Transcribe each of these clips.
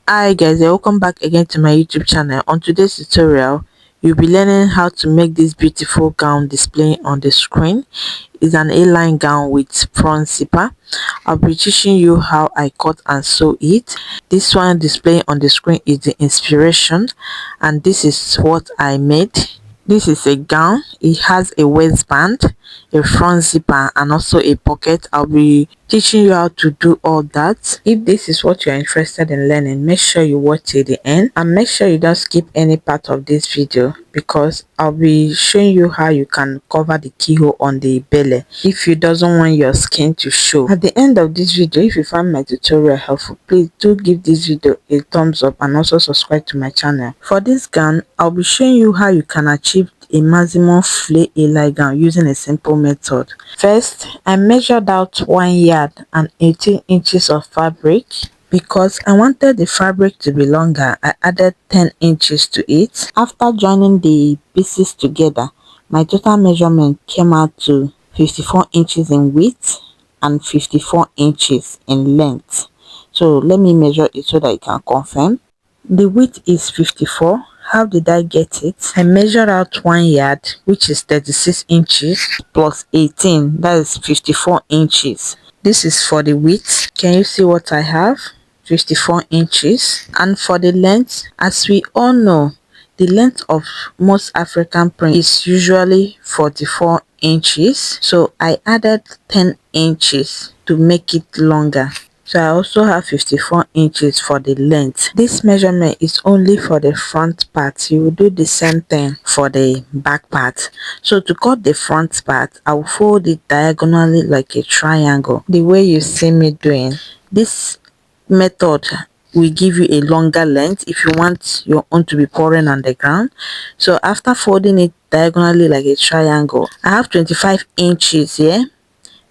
Hi guys, welcome back again to my YouTube channel. On today's tutorial, you'll be learning how to make this beautiful gown displaying on the screen. It's an A-line gown with front zipper. I'll be teaching you how I cut and sew it. This one displaying on the screen is the inspiration, and this is what I made. This is a gown. It has a waistband, a front zipper, and also a pocket. I'll be teaching you how to do all that. If this is what you're interested in learning, make sure you watch till the end and make sure you don't skip any part of this video, because I'll be showing you how you can cover the keyhole on the belly if you doesn't want your skin to show. At the end of this video, if you find my tutorial helpful, please do give this video a thumbs up and also subscribe to my channel. For this gown, I'll be showing you how you can achieve a maximum flare A-line gown using a simple method. First, I measured out 1 yard and 18 inches of fabric. Because I wanted the fabric to be longer, I added 10 inches to it. After joining the pieces together, my total measurement came out to 54 inches in width and 54 inches in length. So let me measure it so that you can confirm. The width is 54. How did I get it? I measured out 1 yard, which is 36 inches, plus 18, that is 54 inches. This is for the width. Can you see what I have? 54 inches. And for the length, as we all know, the length of most African print is usually 44 inches. So I added 10 inches to make it longer. So I also have 54 inches for the length. This measurement is only for the front part. You will do the same thing for the back part. So to cut the front part, I will fold it diagonally like a triangle, the way you see me doing. This method will give you a longer length if you want your own to be pouring on the ground. So after folding it diagonally like a triangle, I have 25 inches here.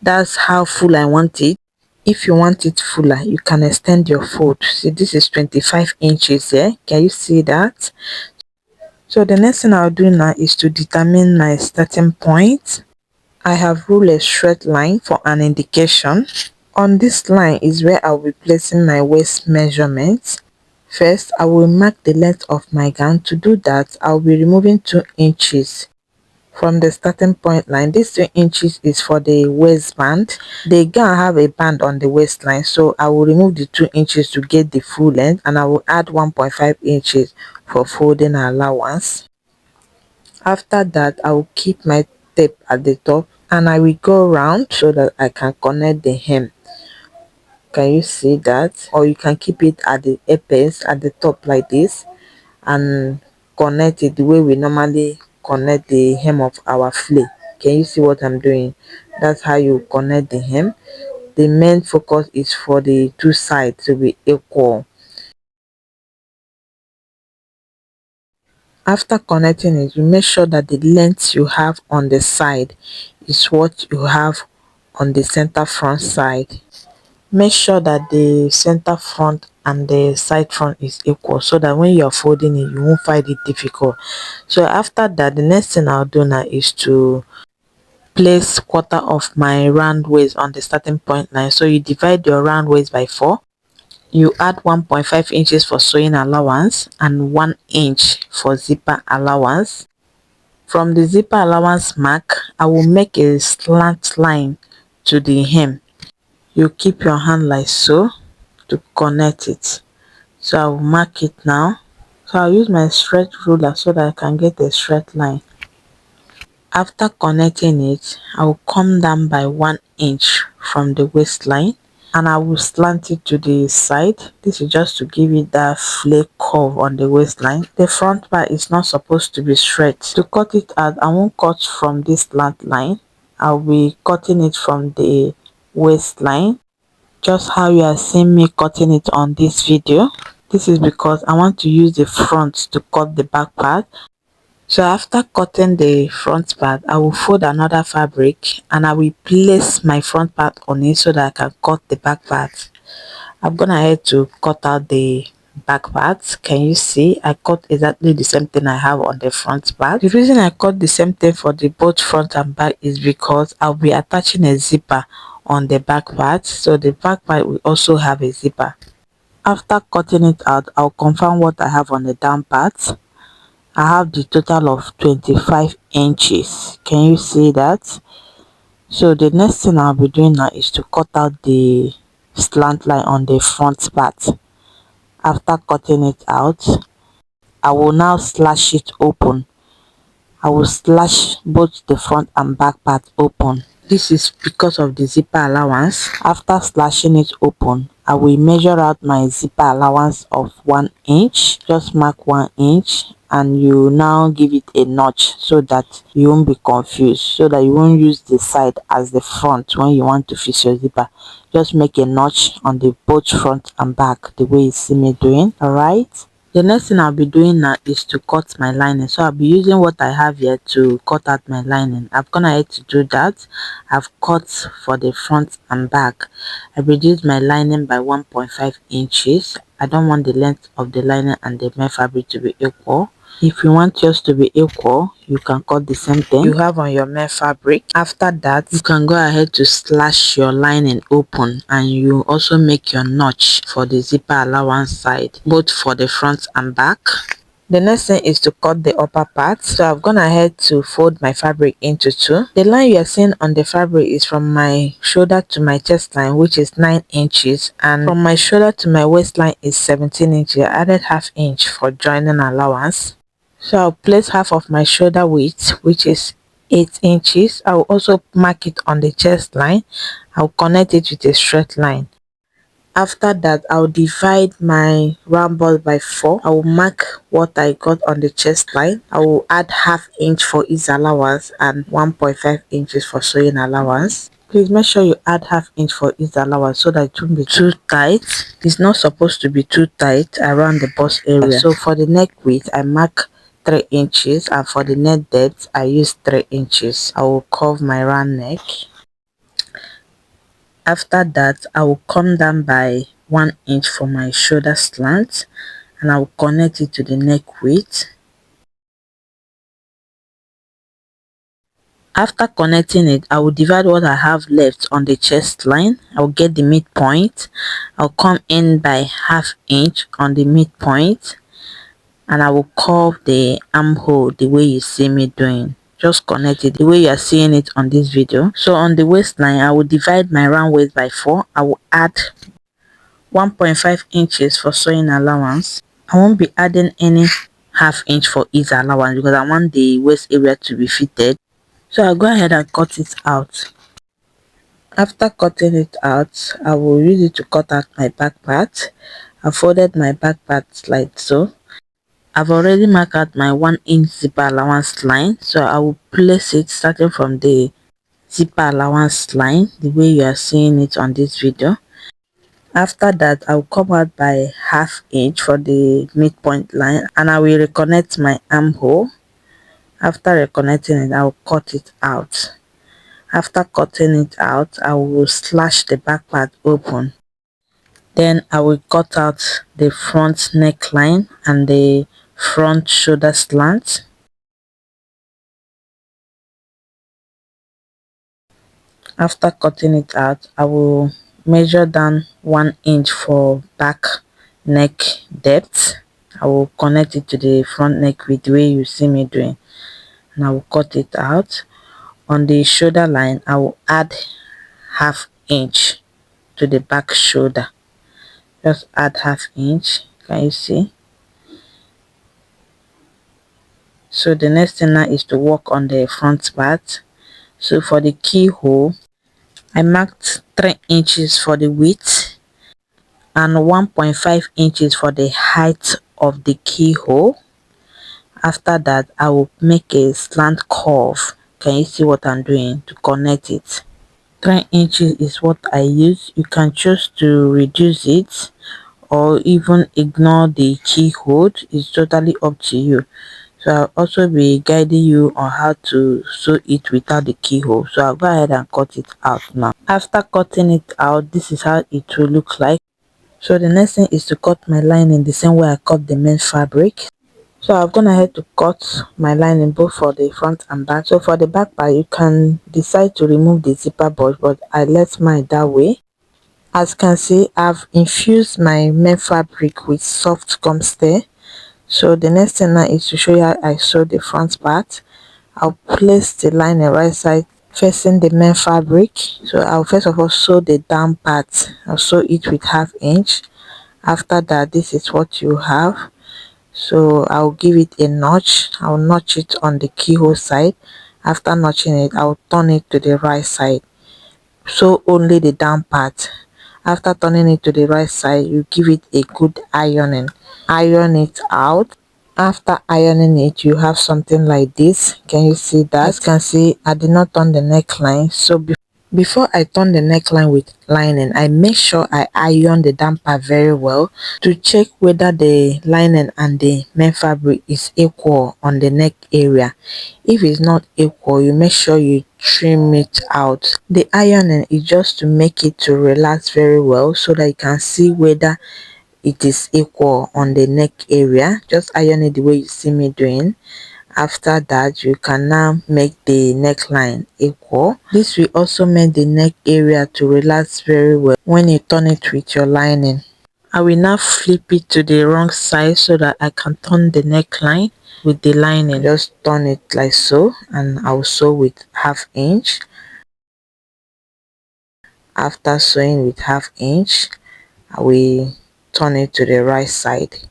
That's how full I want it. If you want it fuller, you can extend your fold. See, this is 25 inches here. Can you see that? So the next thing I'll do now is to determine my starting point. I have ruled a straight line for an indication. On this line is where I'll be placing my waist measurements. First, I will mark the length of my gown. To do that, I'll be removing 2 inches from the starting point line. This 2 inches is for the waistband. The gown have a band on the waistline, so I will remove the 2 inches to get the full length, and I will add 1.5 inches for folding allowance. After that, I will keep my tape at the top and I will go round so that I can connect the hem. Can you see that? Or you can keep it at the apex at the top like this and connect it the way we normally connect the hem of our flare. Can you see what I'm doing? That's how you connect the hem. The main focus is for the two sides to be equal. After connecting it, you make sure that the length you have on the side is what you have on the center front side. Make sure that the center front and the side front is equal, so that when you're folding it, you won't find it difficult. So after that, the next thing I'll do now is to place quarter of my round waist on the starting point line. So you divide your round waist by 4. You add 1.5 inches for sewing allowance and 1 inch for zipper allowance. From the zipper allowance mark, I will make a slant line to the hem. You keep your hand like so to connect it. So I will mark it now. So I'll use my straight ruler so that I can get a straight line. After connecting it, I will come down by 1 inch from the waistline and I will slant it to the side. This is just to give it that flare curve on the waistline. The front part is not supposed to be straight. To cut it out, I won't cut from this slant line. I'll be cutting it from the waistline, just how you are seeing me cutting it on this video. This is because I want to use the front to cut the back part. So after cutting the front part, I will fold another fabric and I will place my front part on it so that I can cut the back part. I've gone ahead to cut out the back part. Can you see? I cut exactly the same thing I have on the front part. The reason I cut the same thing for the both front and back is because I'll be attaching a zipper on the back part, so the back part will also have a zipper. After cutting it out, I'll confirm what I have on the down part. I have the total of 25 inches. Can you see that? So the next thing I'll be doing now is to cut out the slant line on the front part. After cutting it out, I will now slash it open. I will slash both the front and back part open. This is because of the zipper allowance. After slashing it open, I will measure out my zipper allowance of 1 inch. Just mark 1 inch and you now give it a notch so that you won't be confused, so that you won't use the side as the front when you want to fix your zipper. Just make a notch on the both front and back the way you see me doing. Alright, the next thing I'll be doing now is to cut my lining. So I'll be using what I have here to cut out my lining. I've gone ahead to do that. I've cut for the front and back. I reduced my lining by 1.5 inches. I don't want the length of the lining and the main fabric to be equal. If you want yours to be equal, you can cut the same thing you have on your main fabric. After that, you can go ahead to slash your lining open, and you also make your notch for the zipper allowance side, both for the front and back. The next thing is to cut the upper part. So I've gone ahead to fold my fabric into two. The line you are seeing on the fabric is from my shoulder to my chest line, which is 9 inches, and from my shoulder to my waistline is 17 inches. I added half inch for joining allowance. So I'll place half of my shoulder width, which is 8 inches. I'll also mark it on the chest line. I'll connect it with a straight line. After that, I'll divide my round ball by 4. I will mark what I got on the chest line. I will add half inch for ease allowance and 1.5 inches for sewing allowance. Please make sure you add half inch for ease allowance so that it won't be too tight. It's not supposed to be too tight around the bust area. So for the neck width, I mark 3 inches, and for the neck depth, I use 3 inches. I will curve my round neck. After that, I will come down by 1 inch for my shoulder slant, and I will connect it to the neck width. After connecting it, I will divide what I have left on the chest line. I will get the midpoint. I'll come in by half inch on the midpoint, and I will curve the armhole the way you see me doing. Just connect it the way you are seeing it on this video. So on the waistline, I will divide my round waist by 4. I will add 1.5 inches for sewing allowance. I won't be adding any half inch for ease allowance because I want the waist area to be fitted. So I'll go ahead and cut it out. After cutting it out, I will use it to cut out my back part. I folded my back part like so. I've already marked out my 1 inch zipper allowance line, so I will place it starting from the zipper allowance line the way you are seeing it on this video. After that, I will come out by half inch for the midpoint line, and I will reconnect my armhole. After reconnecting it, I will cut it out. After cutting it out, I will slash the back part open. Then I will cut out the front neckline and the front shoulder slant. After cutting it out, I will measure down 1 inch for back neck depth. I will connect it to the front neck with the way you see me doing, and I will cut it out. On the shoulder line, I will add half inch to the back shoulder. Just add half inch. Can you see? So the next thing now is to work on the front part. So for the keyhole, I marked 3 inches for the width and 1.5 inches for the height of the keyhole. After that, I will make a slant curve. Can you see what I'm doing to connect it? 3 inches is what I use. You can choose to reduce it or even ignore the keyhole. It's totally up to you. So I'll also be guiding you on how to sew it without the keyhole. So I'll go ahead and cut it out now. After cutting it out, this is how it will look like. So the next thing is to cut my lining the same way I cut the main fabric. So I've gone ahead to cut my lining both for the front and back. So for the back part, you can decide to remove the zipper bulge, but I left mine that way. As you can see, I've infused my main fabric with soft gum stay. So the next thing now is to show you how I sew the front part. I'll place the lining right side facing the main fabric. So I'll first of all sew the down part. I'll sew it with 1/2 inch. After that, this is what you have. So I'll give it a notch. I'll notch it on the keyhole side. After notching it, I'll turn it to the right side. So only the down part. After turning it to the right side, you give it a good ironing. Iron it out. After ironing it, you have something like this. Can you see that? As you can see, I did not turn the neckline. So before I turn the neckline with lining, I make sure I iron the down part very well to check whether the lining and the main fabric is equal on the neck area. If it's not equal, you make sure you trim it out. The ironing is just to make it to relax very well so that you can see whether it is equal on the neck area. Just iron it the way you see me doing. After that, you can now make the neckline equal. This will also make the neck area to relax very well when you turn it with your lining. I will now flip it to the wrong side so that I can turn the neckline with the lining. Just turn it like so, and I'll sew with 1/2 inch. After sewing with 1/2 inch, I will turn it to the right side.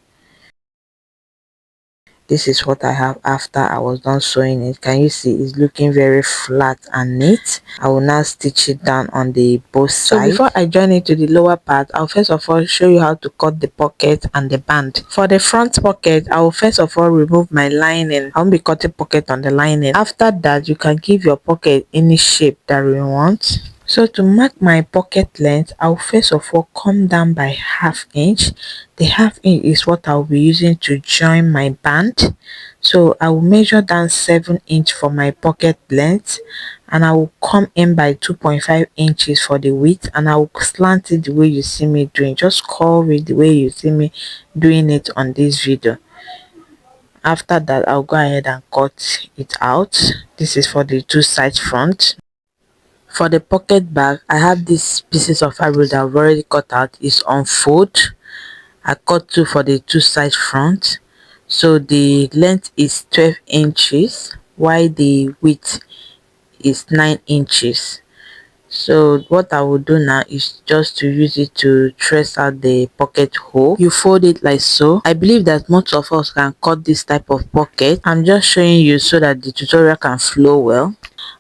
This is what I have after I was done sewing it. Can you see it's looking very flat and neat? I will now stitch it down on the both sides. So before I join it to the lower part, I'll first of all show you how to cut the pocket and the band. For the front pocket, I will first of all remove my lining. I won't be cutting pocket on the lining. After that, you can give your pocket any shape that you want. So to mark my pocket length, I'll first of all come down by 1/2 inch. The 1/2 inch is what I'll be using to join my band. So I will measure down 7 inch for my pocket length, and I will come in by 2.5 inches for the width, and I will slant it the way you see me doing. Just curve it the way you see me doing it on this video. After that, I'll go ahead and cut it out. This is for the two sides front. For the pocket bag, I have these pieces of fabric that I've already cut out. It's on fold. I cut two for the two side front. So the length is 12 inches while the width is 9 inches. So what I will do now is just to use it to trace out the pocket hole. You fold it like so. I believe that most of us can cut this type of pocket. I'm just showing you so that the tutorial can flow well.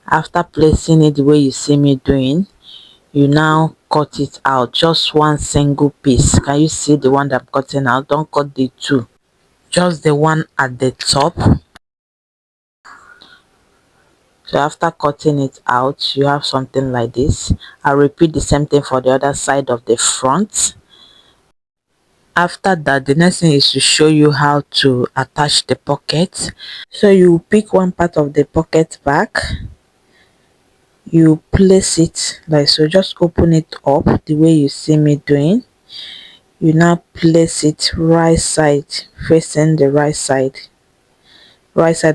After placing it the way you see me doing, you now cut it out, just one single piece. Can you see the one that I'm cutting out? Don't cut the two, just the one at the top. So after cutting it out, you have something like this. I'll repeat the same thing for the other side of the front. After that, the next thing is to show you how to attach the pocket. So you pick one part of the pocket back, you place it like so. Just open it up the way you see me doing. You now place it right side facing the right side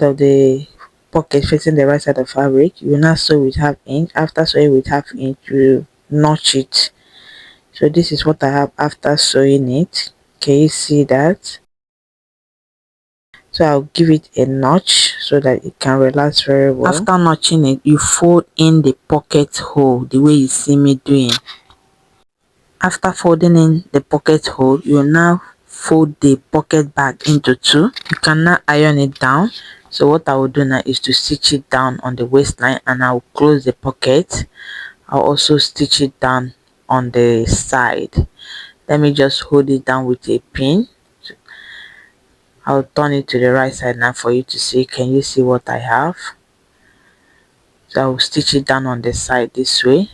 of the pocket, facing the right side of fabric. You now sew with 1/2 inch. After sewing with 1/2 inch, you notch it. So this is what I have after sewing it. Can you see that? So I'll give it a notch so that it can relax very well. After notching it, you fold in the pocket hole the way you see me doing. After folding in the pocket hole, you now fold the pocket back into two. You can now iron it down. So what I will do now is to stitch it down on the waistline, and I will close the pocket. I'll also stitch it down on the side. Let me just hold it down with a pin. I'll turn it to the right side now for you to see. Can you see what I have? So I'll stitch it down on the side this way.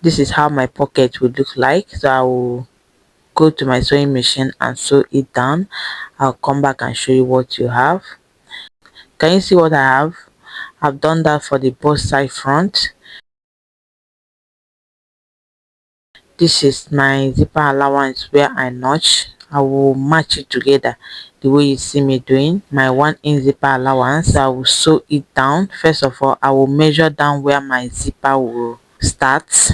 This is how my pocket would look like. So I will go to my sewing machine and sew it down. I'll come back and show you what you have. Can you see what I have? I've done that for the both side front. This is my zipper allowance where I notch. I will match it together the way you see me doing. My 1 inch zipper allowance, I will sew it down. First of all, I will measure down where my zipper will start.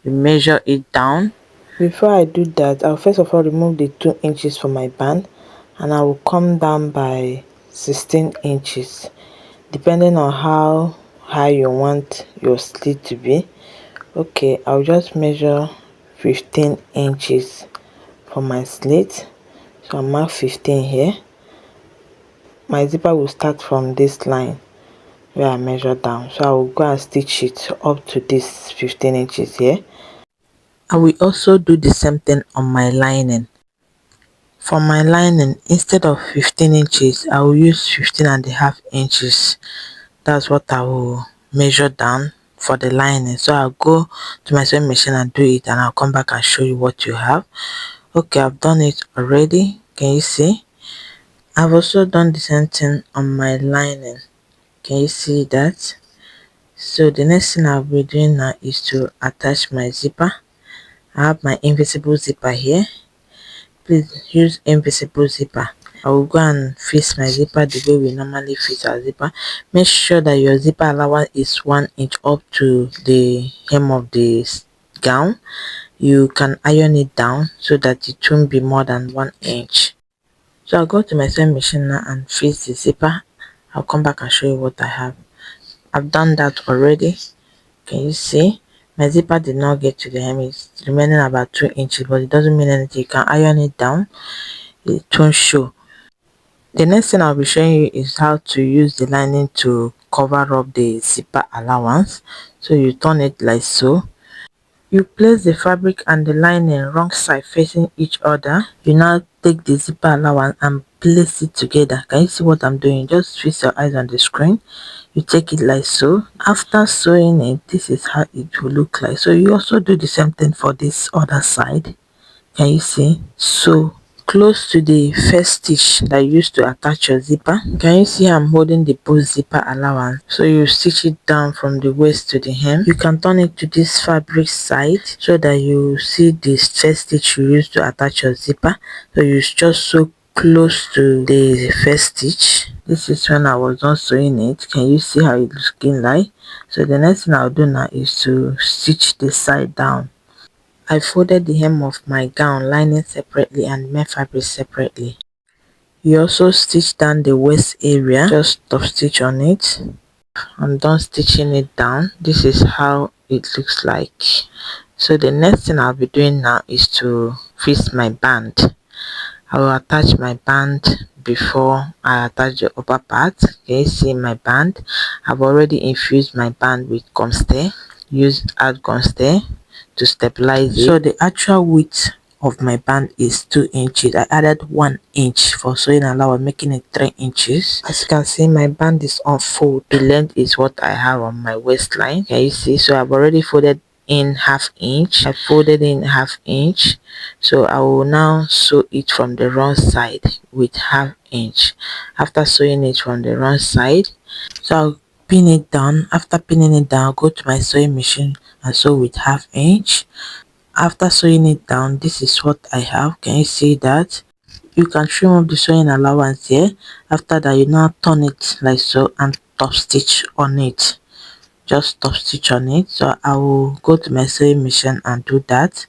you measure it down. Before I do that, I'll first of all remove the 2 inches from my band, and I will come down by 16 inches depending on how high you want your slit to be. Okay, I'll just measure 15 inches for my slit, so I'll mark 15 here. My zipper will start from this line where I measure down, so I will go and stitch it up to this 15 inches here. I will also do the same thing on my lining. For my lining, instead of 15 inches, I will use 15.5 inches. That's what I will measure down for the lining. So I'll go to my sewing machine and do it, and I'll come back and show you what you have. Okay, I've done it already. Can you see? I've also done the same thing on my lining. Can you see that? So the next thing I'll be doing now is to attach my zipper. I have my invisible zipper here. Please use invisible zipper. I will go and fix my zipper the way we normally fix our zipper. Make sure that your zipper allowance is 1 inch up to the hem of the gown. You can iron it down so that it won't be more than 1 inch. So I'll go to my sewing machine now and fix the zipper. I'll come back and show you what I have. I've done that already. Can you see? My zipper did not get to the hem. It's remaining about 2 inches, but it doesn't mean anything. You can iron it down. It won't show. The next thing I'll be showing you is how to use the lining to cover up the zipper allowance. So you turn it like so. You place the fabric and the lining wrong side facing each other. You now take the zipper allowance and place it together. Can you see what I'm doing? Just fix your eyes on the screen. You take it like so. After sewing it, this is how it will look like. So you also do the same thing for this other side. Can you see? So close to the first stitch that you used to attach your zipper, can you see I'm holding the post zipper allowance? So you stitch it down from the waist to the hem. You can turn it to this fabric side so that you see the first stitch you used to attach your zipper. So you just sew close to the first stitch. This is when I was done sewing it. Can you see how it's looking like? So the next thing I'll do now is to stitch the side down. I folded the hem of my gown lining separately and main fabric separately. You also stitch down the waist area, just top stitch on it. I'm done stitching it down. This is how it looks like. So the next thing I'll be doing now is to fix my band. I will attach my band before I attach the upper part. Can you see my band? I've already infused my band with gum stay. Use add gum stay to stabilize it. So the actual width of my band is 2 inches. I added 1 inch for sewing allowance, making it 3 inches. As you can see, my band is unfold. The length is what I have on my waistline. Can you see? So I've already folded in ½ inch. I folded in ½ inch. So I will now sew it from the wrong side with ½ inch. After sewing it from the wrong side, so I'll pin it down. After pinning it down, I'll go to my sewing machine and sew with ½ inch. After sewing it down, this is what I have. Can you see that? You can trim up the sewing allowance here. After that, you now turn it like so and top stitch on it. Just top stitch on it. So I will go to my sewing machine and do that,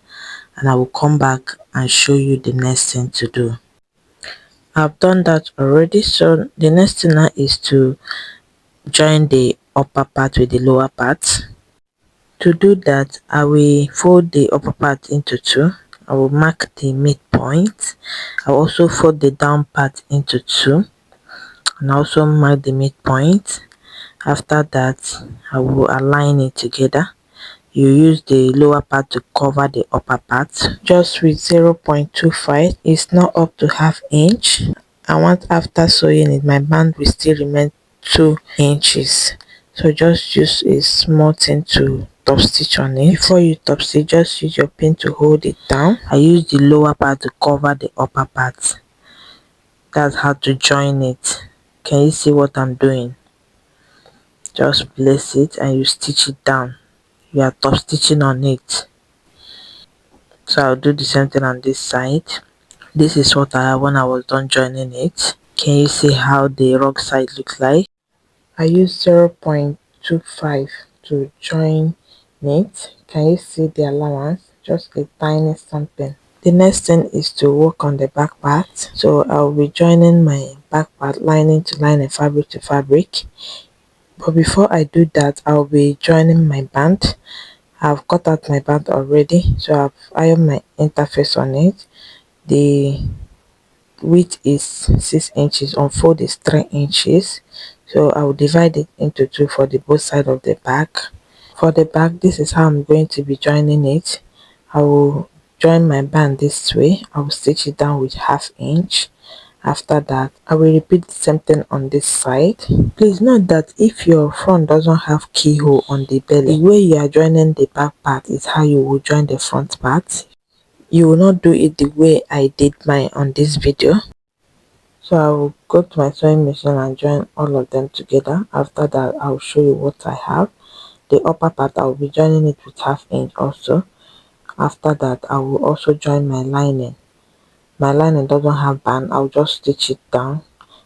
and I will come back and show you the next thing to do. I've done that already. So the next thing now is to join the upper part with the lower part. To do that, I will fold the upper part into two. I will mark the midpoint. I will also fold the down part into two and also mark the midpoint. After that, I will align it together. You use the lower part to cover the upper part just with 0.25. It's not up to ½ inch. I want after sewing it, my band will still remain 2 inches. So just use a small thing to top stitch on it. Before you top stitch, just use your pin to hold it down. I use the lower part to cover the upper part. That's how to join it. Can you see what I'm doing? Just place it and you stitch it down. You are top stitching on it. So I'll do the same thing on this side. This is what I have when I was done joining it. Can you see how the wrong side looks like? I used 0.25 to join it. Can you see the allowance? Just a tiny something. The next thing is to work on the back part. So I'll be joining my back part lining to lining, fabric to fabric. But before I do that, I'll be joining my band. I've cut out my band already, so I've ironed my interface on it. The width is 6 inches, unfold is 3 inches. So I will divide it into two for the both side of the back. For the back, this is how I'm going to be joining it. I will join my band this way. I will stitch it down with 1/2 inch. After that, I will repeat the same thing on this side. Please note that if your front doesn't have keyhole on the belly, the way you are joining the back part is how you will join the front part. You will not do it the way I did mine on this video. So I will go to my sewing machine and join all of them together. After that, I will show you what I have. The upper part, I will be joining it with 1/2 inch also. After that, I will also join my lining. My lining doesn't have band, I'll just stitch it down.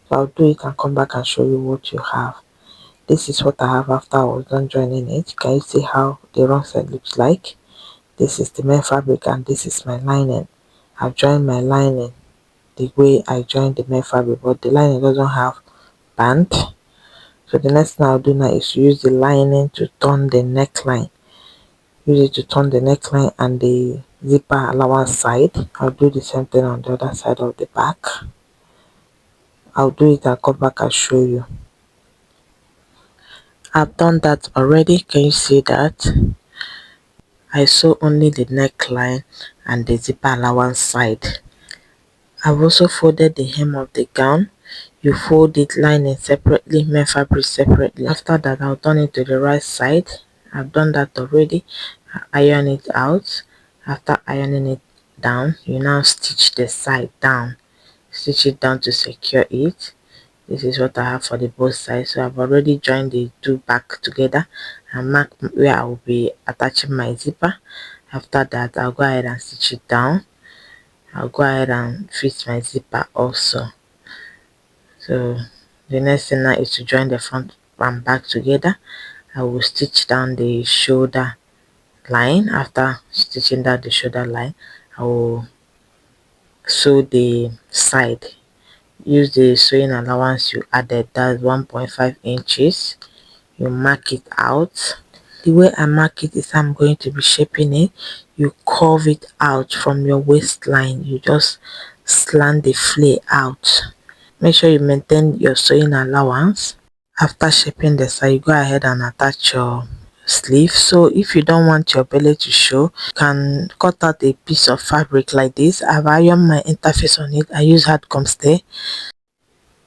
So I'll do it and come back and show you what you have. This is what I have after I was done joining it. Can you see how the wrong side looks like? This is the main fabric and this is my lining. I've joined my lining the way I joined the main fabric, but the lining doesn't have band. So the next thing I'll do now is use the lining to turn the neckline. Use it to turn the neckline and the zipper allowance side. I'll do the same thing on the other side of the back. I'll do it and come back and show you. I've done that already. Can you see that? I sew only the neckline and the zipper allowance side. I've also folded the hem of the gown. You fold it lining separately, main fabric separately. After that, I'll turn it to the right side. I've done that already. Iron it out. After ironing it down, you now stitch the side down. Stitch it down to secure it. This is what I have for the both sides. So I've already joined the two back together and mark where I will be attaching my zipper. After that, I'll go ahead and stitch it down. I'll go ahead and fit my zipper also. So the next thing now is to join the front and back together. I will stitch down the shoulder line. After stitching down the shoulder line, I will sew the side. Use the sewing allowance you added, that's 1.5 inches. You mark it out. The way I mark it is I'm going to be shaping it. You curve it out from your waistline. You just slant the flare out. Make sure you maintain your sewing allowance. After shaping the side, you go ahead and attach your sleeve. So if you don't want your belly to show, you can cut out a piece of fabric like this. I've ironed my interface on it. I use hard gum stay.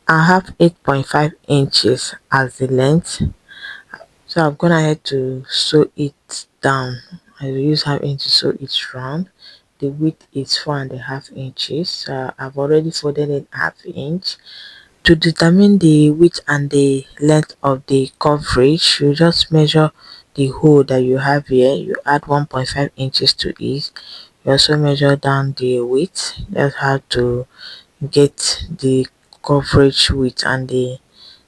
I have 8.5 inches as the length. So I've gone ahead to sew it down. I will use 1/2 inch to sew it round. The width is 4.5 inches. So I've already folded it 1/2 inch. To determine the width and the length of the coverage, you just measure the hole that you have here. You add 1.5 inches to it. You also measure down the width. That's how to get the coverage width and the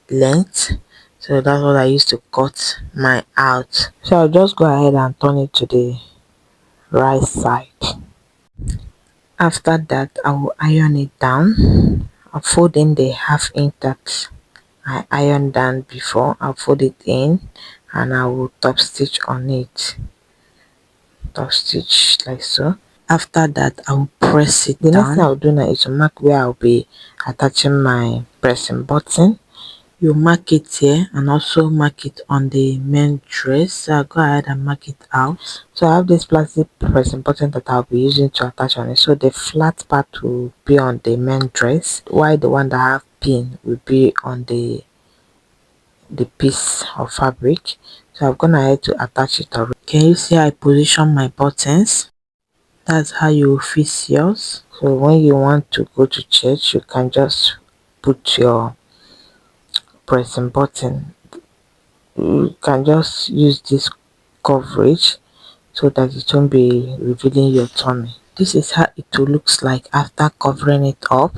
length. So that's what I used to cut my out. So I'll just go ahead and turn it to the right side. After that, I will iron it down. I'll fold in the 1/2 inch that I ironed down before. I'll fold it in and I will top stitch on it. Top stitch like so. After that, I will press it down. The next thing I'll do now is to mark where I'll be attaching my pressing button. You mark it here and also mark it on the main dress. So I'll go ahead and mark it out. So I have this plastic pressing button that I'll be using to attach on it. So the flat part will be on the main dress, while the one that I have pin will be on the piece of fabric. So I've gone ahead to attach it already. Can you see how I position my buttons? That's how you fit yours. So when you want to go to church, you can just put your pressing button. You can just use this coverage so that it won't be revealing your tummy. This is how it looks like after covering it up.